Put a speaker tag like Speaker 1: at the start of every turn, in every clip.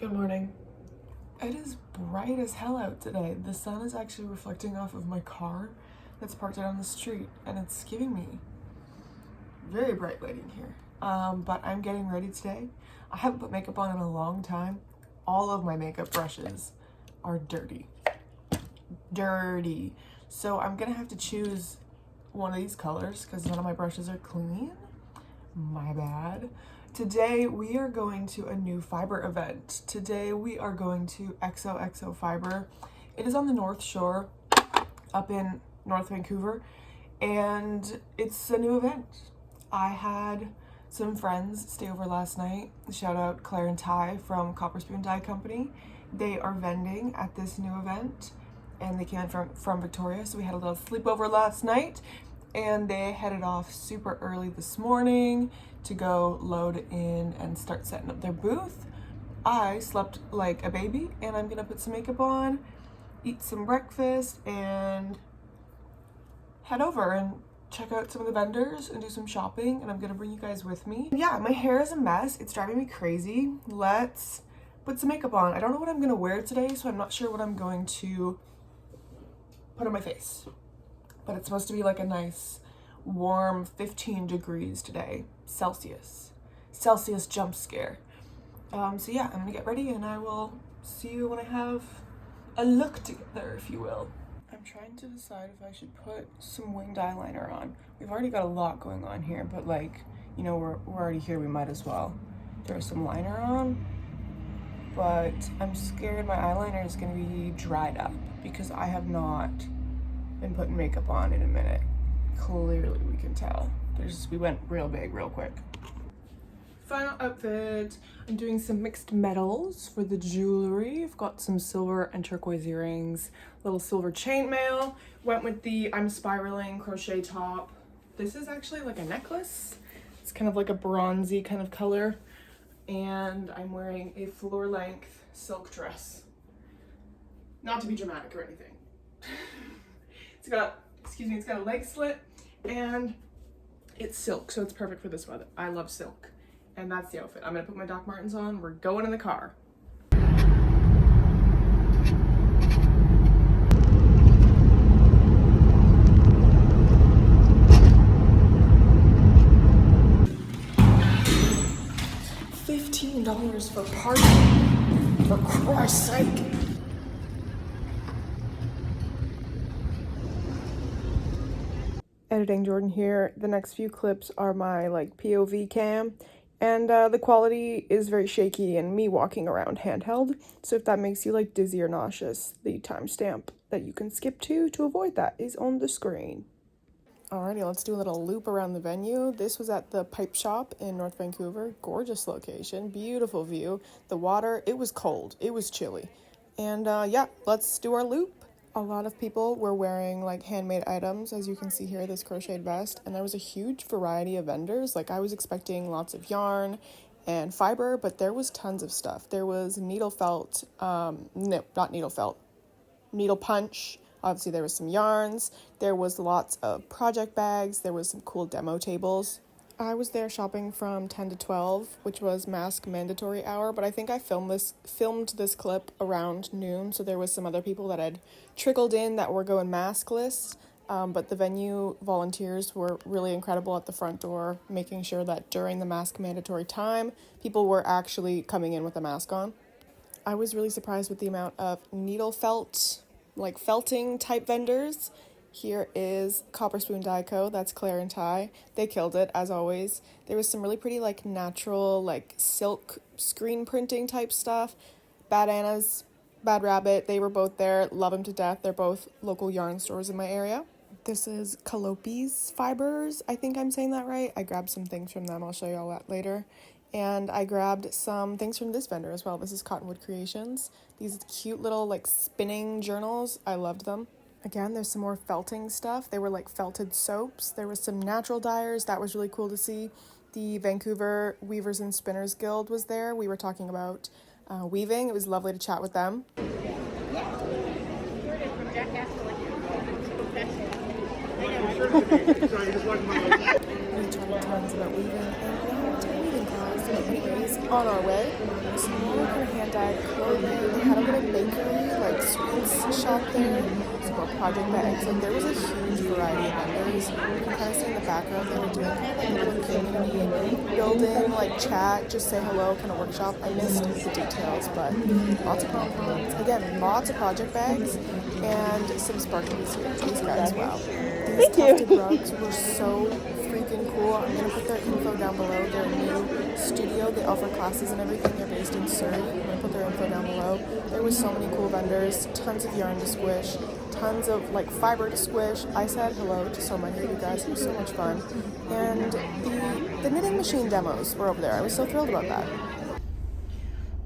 Speaker 1: Good morning. It is bright as hell out today. The sun is actually reflecting off of my car that's parked out on the street, and it's giving me very bright lighting here. But I'm getting ready today. I haven't put makeup on in a long time. All of my makeup brushes are dirty. So I'm gonna have to choose one of these colors because none of my brushes are clean. My bad. Today we are going to a new fiber event. Today we are going to XOXO Fibre. It is on the North Shore up in North Vancouver, and it's a new event. I had some friends stay over last night. Shout out Claire and Ty from CopperSpoon Dye Co. They are vending at this new event, and they came from Victoria, so we had a little sleepover last night, and they headed off super early this morning to go load in and start setting up their booth. I slept like a baby, and I'm gonna put some makeup on, eat some breakfast, and head over and check out some of the vendors and do some shopping, and I'm gonna bring you guys with me. Yeah, my hair is a mess. It's driving me crazy. Let's put some makeup on. I don't know what I'm gonna wear today, so I'm not sure what I'm going to put on my face. But it's supposed to be like a nice warm 15 degrees today, Celsius jump scare. So yeah, I'm gonna get ready and I will see you when I have a look together, if you will. I'm trying to decide if I should put some winged eyeliner on. We've already got a lot going on here, but like, you know, we're already here, we might as well throw some liner on. But I'm scared my eyeliner is gonna be dried up because I have not been putting makeup on in a minute. Clearly we can tell. We went real big real quick. Final outfit. I'm doing some mixed metals for the jewelry. I've got some silver and turquoise earrings, little silver chainmail. Went with the I'm spiraling crochet top. This is actually like a necklace. It's kind of like a bronzy kind of color. And I'm wearing a floor length silk dress. Not to be dramatic or anything. It's got a leg slit and it's silk, so it's perfect for this weather. I love silk. And that's the outfit. I'm gonna put my Doc Martens on. We're going in the car. $15 for parking, for Christ's sake. Editing Jordan here. The next few clips are my like POV cam, and the quality is very shaky and me walking around handheld. So if that makes you like dizzy or nauseous, the timestamp that you can skip to avoid that is on the screen. Alrighty, let's do a little loop around the venue. This was at the Pipe Shop in North Vancouver. Gorgeous location, beautiful view. The water, it was cold, it was chilly. And yeah, let's do our loop. A lot of people were wearing like handmade items, as you can see here, this crocheted vest, and there was a huge variety of vendors. Like I was expecting lots of yarn and fiber, but there was tons of stuff. There was needle felt, needle punch. Obviously there was some yarns. There was lots of project bags. There was some cool demo tables. I was there shopping from 10 to 12, which was mask mandatory hour, but I think I filmed this clip around noon, so there was some other people that had trickled in that were going maskless, but the venue volunteers were really incredible at the front door, making sure that during the mask mandatory time, people were actually coming in with a mask on. I was really surprised with the amount of needle felt, like felting type vendors. Here is CopperSpoon Dye Co. That's Claire and Ty. They killed it, as always. There was some really pretty, like, natural, like, silk screen printing type stuff. BaaadAnnas, Bad Rabbit, they were both there. Love them to death. They're both local yarn stores in my area. This is Caliopes Fibres. I think I'm saying that right. I grabbed some things from them. I'll show you all that later. And I grabbed some things from this vendor as well. This is Cottonwood Creations. These cute little, like, spinning journals. I loved them. Again, there's some more felting stuff. They were like felted soaps. There was some natural dyers. That was really cool to see. The Vancouver Weavers and Spinners Guild was there. We were talking about weaving. It was lovely to chat with them. We chatted tons about weaving and weaving class.
Speaker 2: Anyways, on our way, some more kind of hand-dyed clothing. They had a little bakery, like sweets shop there, some more project bags. Like there was a huge variety of vendors. You can kind of see in the background they were doing kind of like a little community building, like chat, just say hello, kind of workshop. I missed the details, but lots of pom-poms. Again, lots of project bags and some sparklies here. These guys, wow. These tufted rugs were so freaking cool. I'm going to put their info down below. They're a new studio. They offer classes and everything. They're based in Surrey. I'm going to put their info down below. There was so many cool vendors, tons of yarn to squish, tons of like fiber to squish. I said hello to so many of you guys. It was so much fun. And the knitting machine demos were over there. I was so thrilled about that.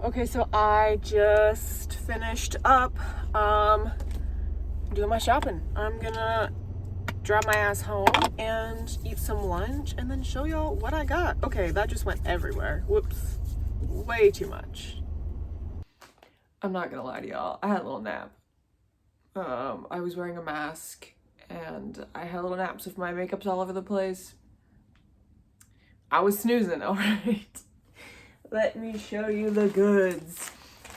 Speaker 1: Okay, so I just finished up doing my shopping. I'm gonna drive my ass home and eat some lunch and then show y'all what I got. Okay, that just went everywhere. Whoops. Way too much. I'm not gonna lie to y'all. I had a little nap. I was wearing a mask and I had a little nap, so if my makeup's all over the place, I was snoozing, alright? Let me show you the goods.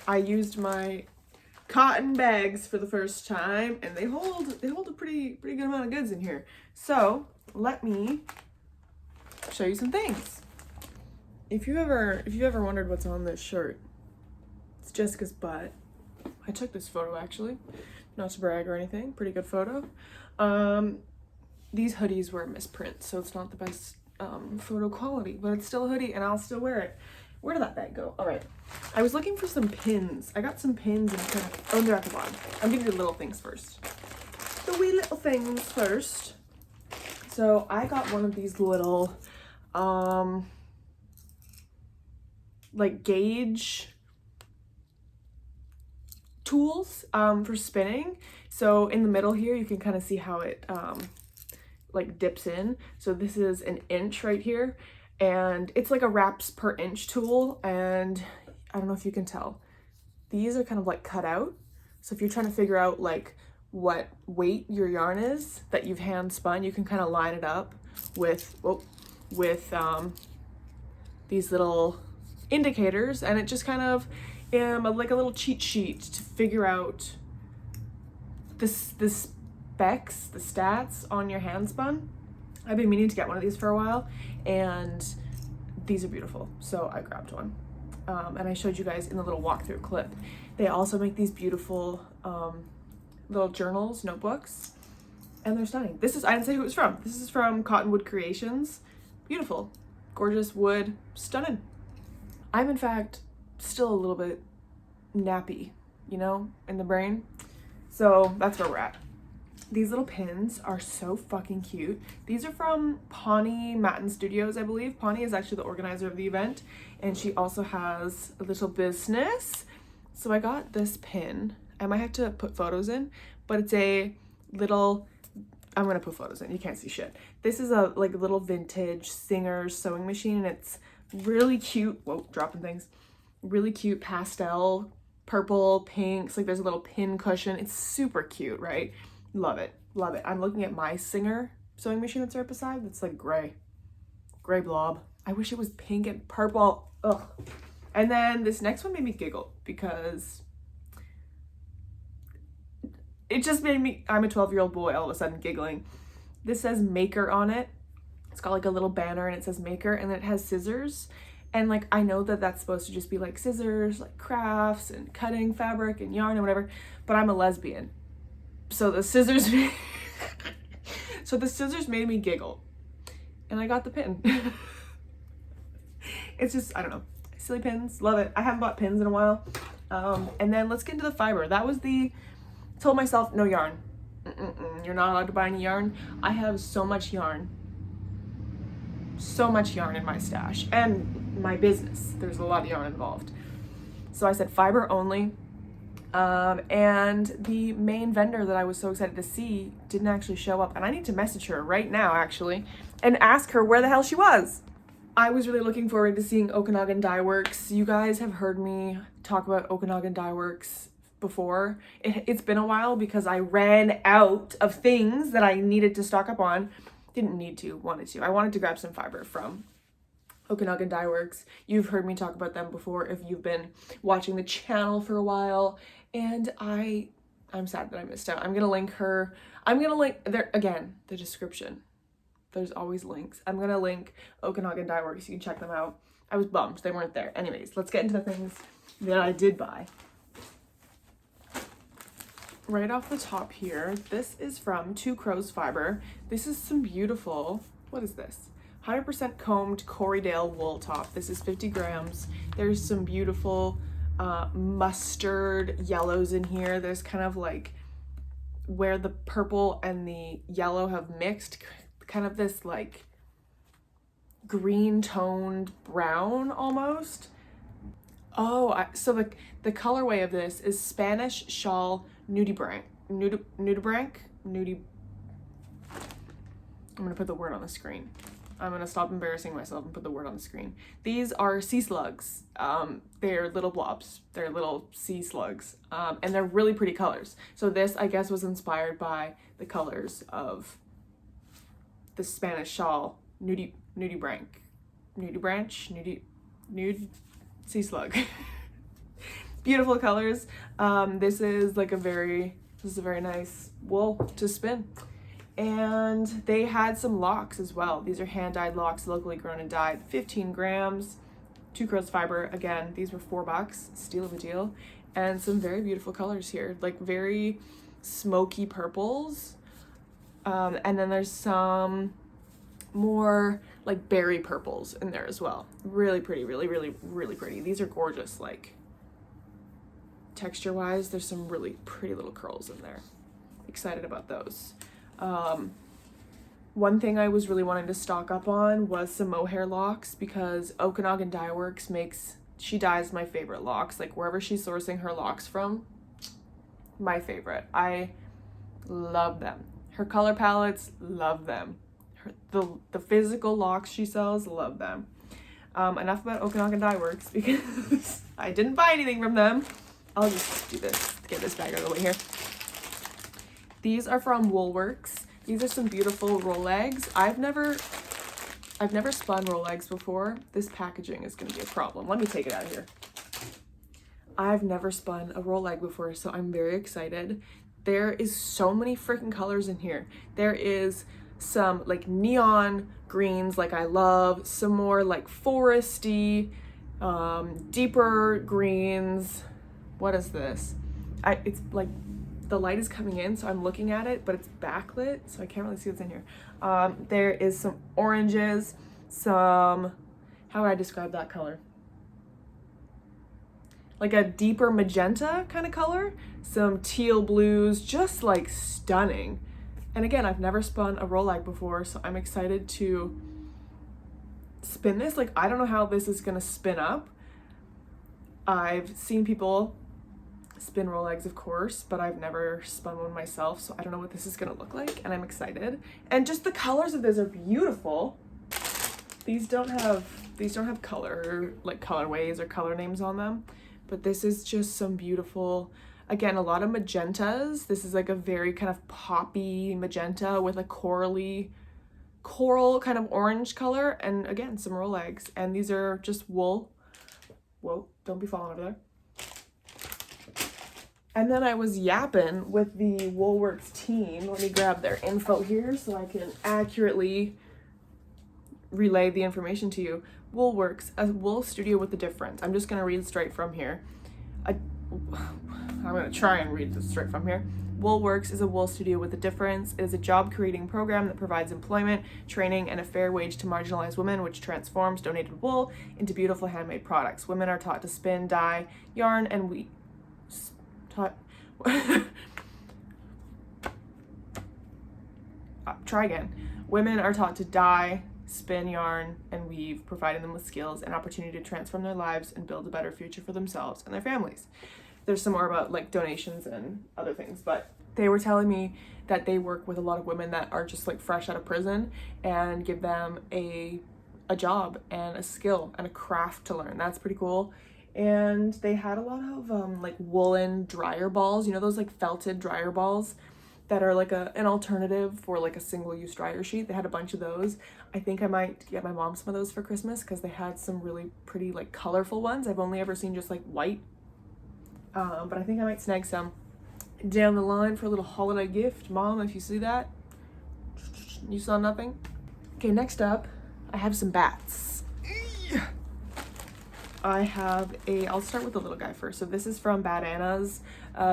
Speaker 1: I used my cotton bags for the first time and they hold a pretty good amount of goods in here. So let me show you some things. If you ever wondered what's on this shirt, it's Jessica's butt. I took this photo actually, not to brag or anything, pretty good photo. These hoodies were a misprint, so it's not the best photo quality, but it's still a hoodie and I'll still wear it. Where did that bag go? All right. I was looking for some pins. I got some pins and kind of, oh, they're at the bottom. I'm gonna do the little things first. The wee little things first. So I got one of these little, like gauge tools for spinning. So in the middle here, you can kind of see how it like dips in. So this is an inch right here. And it's like a wraps per inch tool, and I don't know if you can tell, these are kind of like cut out. So if you're trying to figure out like what weight your yarn is that you've hand spun, you can kind of line it up with these little indicators, and it just kind of like a little cheat sheet to figure out the specs, the stats on your hand spun. I've been meaning to get one of these for a while, and these are beautiful, so I grabbed one. And I showed you guys in the little walkthrough clip. They also make these beautiful little journals, notebooks, and they're stunning. This is, I didn't say who it was from. This is from Cottonwood Creations. Beautiful, gorgeous wood, stunning. I'm in fact still a little bit nappy, you know, in the brain. So that's where we're at. These little pins are so fucking cute. These are from Ponnie Matin Studios, I believe. Ponnie is actually the organizer of the event, and she also has a little business. So I got this pin. I might have to put photos in, but it's a little, I'm gonna put photos in, you can't see shit. This is a like little vintage Singer sewing machine, and it's really cute. Whoa, dropping things. Really cute pastel, purple, pinks, like there's a little pin cushion. It's super cute, right? Love it, love it. I'm looking at my Singer sewing machine that's right beside. It's like gray blob. I wish it was pink and purple. Ugh. And then this next one made me giggle because it just made me, I'm a 12-year-old boy all of a sudden giggling. This says Maker on it. It's got like a little banner and it says Maker, and then it has scissors. And like, I know that that's supposed to just be like scissors, like crafts and cutting fabric and yarn and whatever, but I'm a lesbian. So the scissors, made me giggle, and I got the pin. It's just, I don't know, silly pins, love it. I haven't bought pins in a while. And then let's get into the fiber. That was told myself, no yarn. You're not allowed to buy any yarn. I have so much yarn in my stash and my business. There's a lot of yarn involved. So I said fiber only. And the main vendor that I was so excited to see didn't actually show up, and I need to message her right now actually and ask her where the hell she was. I was really looking forward to seeing Okanagan Dye Works. You guys have heard me talk about Okanagan Dye Works before. It's been a while because I ran out of things that I needed to stock up on. Didn't need to, wanted to. I wanted to grab some fiber from Okanagan Dye Works. You've heard me talk about them before if you've been watching the channel for a while, and I'm sad that I missed out. I'm gonna link there again, the description. There's always links. I'm gonna link Okanagan Dye Works. You can check them out. I was bummed they weren't there. Anyways, let's get into the things that I did buy. Right off the top here, this is from XOXO Fibre. This is some beautiful, what is this? 100% combed Corriedale wool top. This is 50 grams. There's some beautiful mustard yellows in here. There's kind of like where the purple and the yellow have mixed, kind of this like green toned brown almost. Oh, so the colorway of this is Spanish Shawl Nudibranch. I'm gonna put the word on the screen. I'm gonna stop embarrassing myself and put the word on the screen. These are sea slugs. They're little blobs. They're little sea slugs. And they're really pretty colors. So this, I guess, was inspired by the colors of the Spanish Shawl Nudibranch. Nude sea slug. Beautiful colors. This is a very nice wool to spin. And they had some locks as well. These are hand-dyed locks, locally grown and dyed, 15 grams, XOXO Fibre. Again, these were $4, steal of a deal. And some very beautiful colors here, like very smoky purples. And then there's some more like berry purples in there as well. Really pretty, really pretty. These are gorgeous, like texture wise. There's some really pretty little curls in there. Excited about those. One thing I was really wanting to stock up on was some mohair locks, because Okanagan Dye Works she dyes my favorite locks. Like wherever she's sourcing her locks from, my favorite. I love them. Her color palettes, love them. The physical locks she sells, love them. Enough about Okanagan Dye Works, because I didn't buy anything from them. I'll just do this, get this bag out of the way here. These are from WoolWerx. These are some beautiful roll eggs. I've never spun roll eggs before. This packaging is gonna be a problem. Let me take it out of here. I've never spun a roll egg before, so I'm very excited. There is so many freaking colors in here. There is some like neon greens, like I love, some more like foresty, deeper greens. What is this? It's like the light is coming in, so I'm looking at it, but it's backlit, so I can't really see what's in here. There is some oranges, how would I describe that color? Like a deeper magenta kind of color, some teal blues, just like stunning. And again, I've never spun a roll egg before, so I'm excited to spin this. Like, I don't know how this is gonna spin up. I've seen people spin roll eggs, of course, but I've never spun one myself, so I don't know what this is gonna look like, and I'm excited. And just the colors of this are beautiful. These don't have color, like colorways or color names on them, but this is just some beautiful, again, a lot of magentas. This is like a very kind of poppy magenta with a coral kind of orange color, and again, some roll eggs. And these are just wool. Whoa, don't be falling over there. And then I was yapping with the WoolWerx team. Let me grab their info here so I can accurately relay the information to you. WoolWerx, a wool studio with a difference. I'm just gonna read straight from here. I'm gonna try and read this straight from here. WoolWerx is a wool studio with a difference. It is a job-creating program that provides employment, training, and a fair wage to marginalized women, which transforms donated wool into beautiful handmade products. Women are taught to spin, dye, yarn, and weave. Try again. Women are taught to dye, spin, yarn, and weave, providing them with skills and opportunity to transform their lives and build a better future for themselves and their families. There's some more about like donations and other things, but they were telling me that they work with a lot of women that are just like fresh out of prison and give them a job and a skill and a craft to learn. That's pretty cool. And they had a lot of like woolen dryer balls, you know, those like felted dryer balls that are like an alternative for like a single-use dryer sheet. They had a bunch of those. I think I might get my mom some of those for Christmas because they had some really pretty like colorful ones. I've only ever seen just like white, but I think I might snag some down the line for a little holiday gift. Mom, if you see that, you saw nothing? Okay, next up, I have some bats. I'll start with the little guy first. So this is from BaaadAnnas.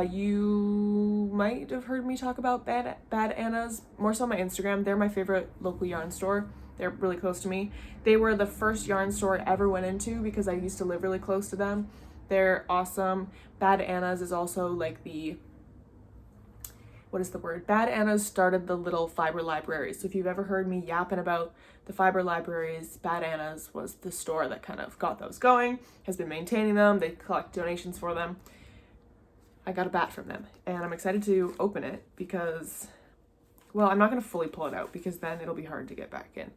Speaker 1: You might have heard me talk about BaaadAnnas, more so on my Instagram. They're my favorite local yarn store. They're really close to me. They were the first yarn store I ever went into because I used to live really close to them. They're awesome. BaaadAnnas is also like BaaadAnnas started the little fiber libraries. So if you've ever heard me yapping about the fiber libraries, BaaadAnnas was the store that kind of got those going, has been maintaining them. They collect donations for them. I got a bat from them and I'm excited to open it because, well, I'm not going to fully pull it out because then it'll be hard to get back in.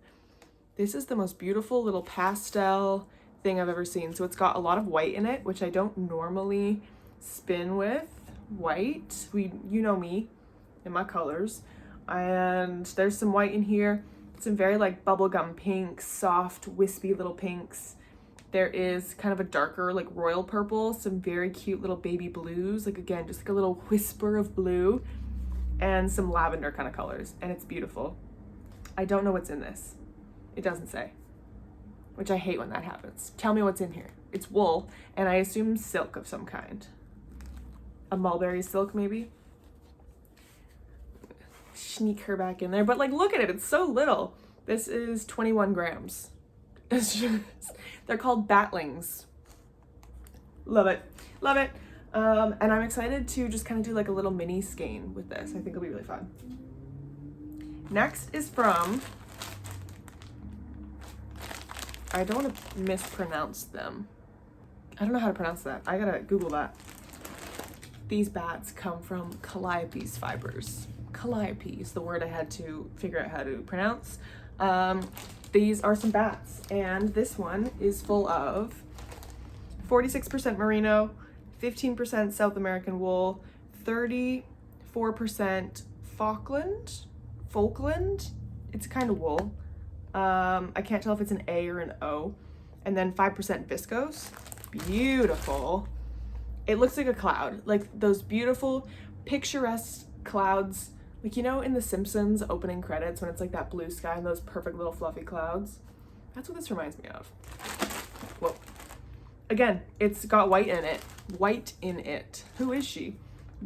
Speaker 1: This is the most beautiful little pastel thing I've ever seen. So it's got a lot of white in it, which I don't normally spin with white. You know me and my colors. And there's some white in here. Some very like bubblegum pinks, soft, wispy little pinks. There is kind of a darker like royal purple, some very cute little baby blues, like again, just like a little whisper of blue, and some lavender kind of colors, and it's beautiful. I don't know what's in this. It doesn't say, which I hate when that happens. Tell me what's in here. It's wool, and I assume silk of some kind. A mulberry silk maybe? Sneak her back in there, but like look at it, it's so little. This is 21 grams. It's just, they're called batlings. Love it, love it. And I'm excited to just kind of do like a little mini skein with this. I think it'll be really fun. Next is from, I don't want to mispronounce them. I don't know how to pronounce that. I gotta Google that. These bats come from Caliopes Fibres. Calliope is the word I had to figure out how to pronounce. These are some bats, and this one is full of 46% merino, 15% South American wool, 34% Falkland. It's kind of wool. I can't tell if it's an A or an O, and then 5% viscose. Beautiful. It looks like a cloud, like those beautiful picturesque clouds. Like, you know, in The Simpsons opening credits when it's like that blue sky and those perfect little fluffy clouds? That's what this reminds me of. Whoa. Again, it's got white in it. White in it. Who is she?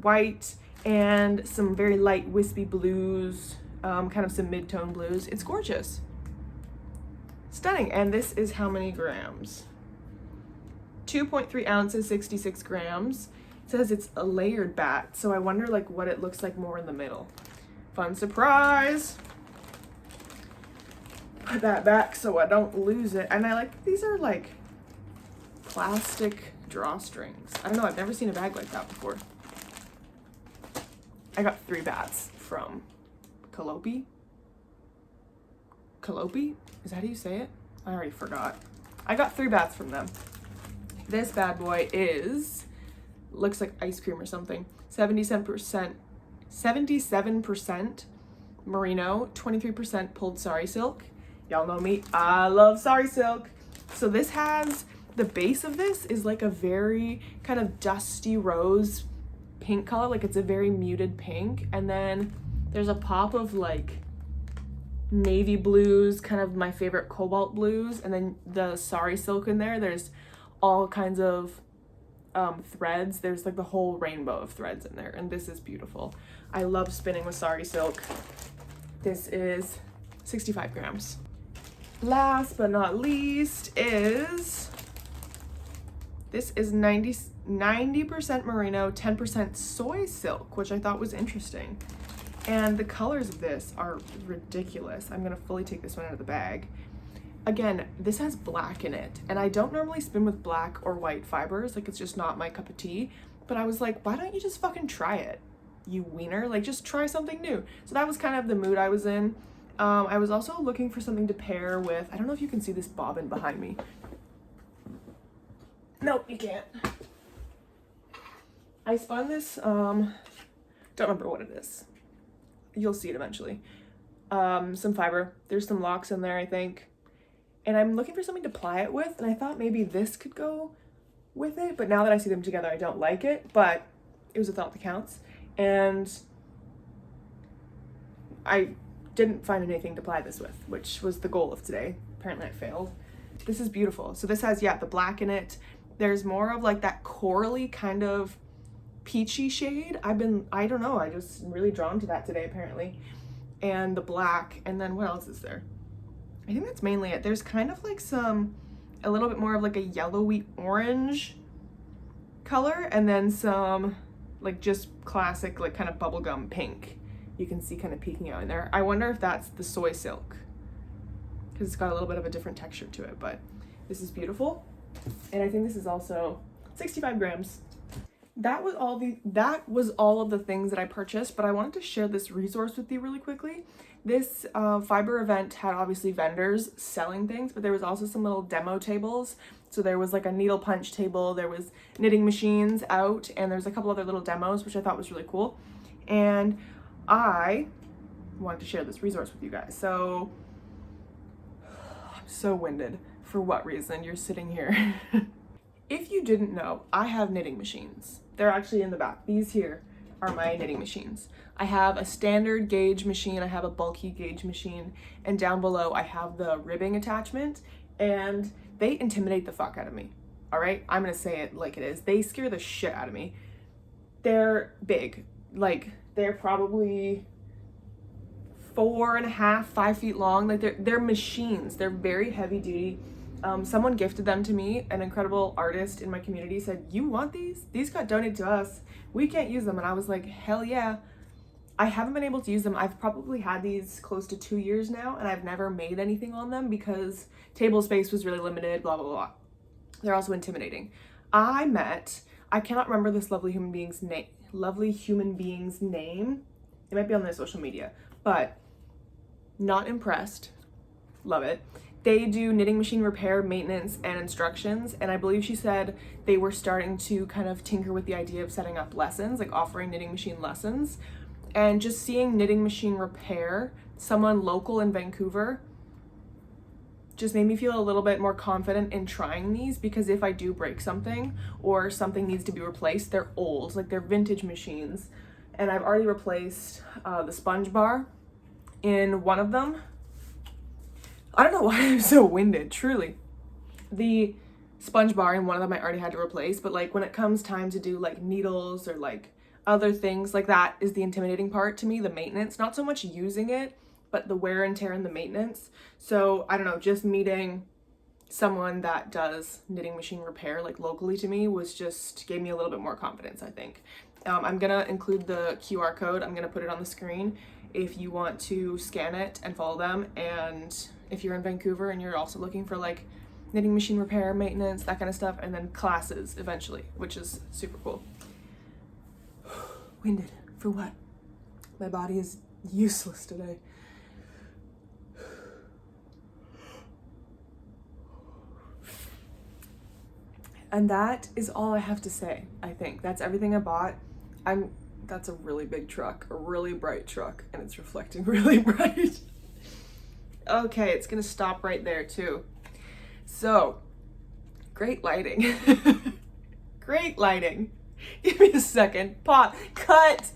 Speaker 1: White and some very light wispy blues, kind of some mid-tone blues. It's gorgeous. Stunning. And this is how many grams? 2.3 ounces, 66 grams. It says it's a layered bat, so I wonder like what it looks like more in the middle. Fun surprise. Put that back so I don't lose it. And I like, these are like plastic drawstrings. I don't know, I've never seen a bag like that before. I got 3 bats from Calliope. Calliope? Is that how you say it? I already forgot. I got 3 bats from them. This bad boy looks like ice cream or something. 77% merino, 23% pulled sari silk. Y'all know me, I love sari silk. So this has, the base of this is like a very kind of dusty rose pink color, like it's a very muted pink. And then there's a pop of like navy blues, kind of my favorite cobalt blues. And then the sari silk in there, there's all kinds of threads. There's like the whole rainbow of threads in there, and this is beautiful. I love spinning with sari silk. This is 65 grams. Last but not least is, this is 90% merino, 10% soy silk, which I thought was interesting. And the colors of this are ridiculous. I'm gonna fully take this one out of the bag. Again, this has black in it, and I don't normally spin with black or white fibers, like it's just not my cup of tea, but I was like, why don't you just fucking try it, you wiener? Like, just try something new. So that was kind of the mood I was in. I was also looking for something to pair with, I don't know if you can see this bobbin behind me. Nope, you can't. I spun this, don't remember what it is. you'll see it eventually. Some fiber. There's some locks in there, I think. And I'm looking for something to ply it with, and I thought maybe this could go with it, but now that I see them together, I don't like it, but it was a thought that counts. And I didn't find anything to ply this with, which was the goal of today. Apparently I failed. This is beautiful. So this has, yeah, the black in it. There's more of like that corally kind of peachy shade. I don't know, I just really drawn to that today apparently. And the black, and then what else is there? I think that's mainly it. There's kind of like a little bit more of like a yellowy orange color, and then some like just classic like kind of bubblegum pink. You can see kind of peeking out in there. I wonder if that's the soy silk, because it's got a little bit of a different texture to it, but this is beautiful. And I think this is also 65 grams. That was all of the things that I purchased, but I wanted to share this resource with you really quickly. This fiber event had obviously vendors selling things, but there was also some little demo tables. So there was like a needle punch table, there was knitting machines out, and there's a couple other little demos, which I thought was really cool. And I wanted to share this resource with you guys. So I'm so winded. For what reason? You're sitting here. If you didn't know, I have knitting machines. They're actually in the back. These here are my knitting machines. I have a standard gauge machine, I have a bulky gauge machine, and down below I have the ribbing attachment, and they intimidate the fuck out of me. All right, I'm gonna say it like it is. They scare the shit out of me. They're big. Like, they're probably 4.5, 5 feet long. Like, they're machines. They're very heavy duty. Someone gifted them to me. An incredible artist in my community said, "You want these? These got donated to us. We can't use them." And I was like, hell yeah. I haven't been able to use them. I've probably had these close to 2 years now, and I've never made anything on them because table space was really limited, blah, blah, blah. They're also intimidating. I cannot remember this lovely human being's name. It might be on their social media, but not impressed. Love it. They do knitting machine repair, maintenance, and instructions, and I believe she said they were starting to kind of tinker with the idea of setting up lessons, like offering knitting machine lessons. And just seeing knitting machine repair, someone local in Vancouver, just made me feel a little bit more confident in trying these, because if I do break something or something needs to be replaced, they're old, like they're vintage machines. And I've already replaced the sponge bar in one of them. I don't know why I'm so winded, truly. The sponge bar in one of them I already had to replace, but like when it comes time to do like needles or like other things like that is the intimidating part to me, the maintenance, not so much using it, but the wear and tear and the maintenance. So I don't know, just meeting someone that does knitting machine repair like locally to me gave me a little bit more confidence, I think. I'm gonna include the QR code. I'm gonna put it on the screen if you want to scan it and follow them. And if you're in Vancouver and you're also looking for like knitting machine repair, maintenance, that kind of stuff, and then classes eventually, which is super cool. Winded. For what? My body is useless today. And that is all I have to say, I think. That's everything I bought. That's a really big truck, a really bright truck, and it's reflecting really bright. Okay, it's gonna stop right there too. So, great lighting. Great lighting. Give me a second. Pause. Cut.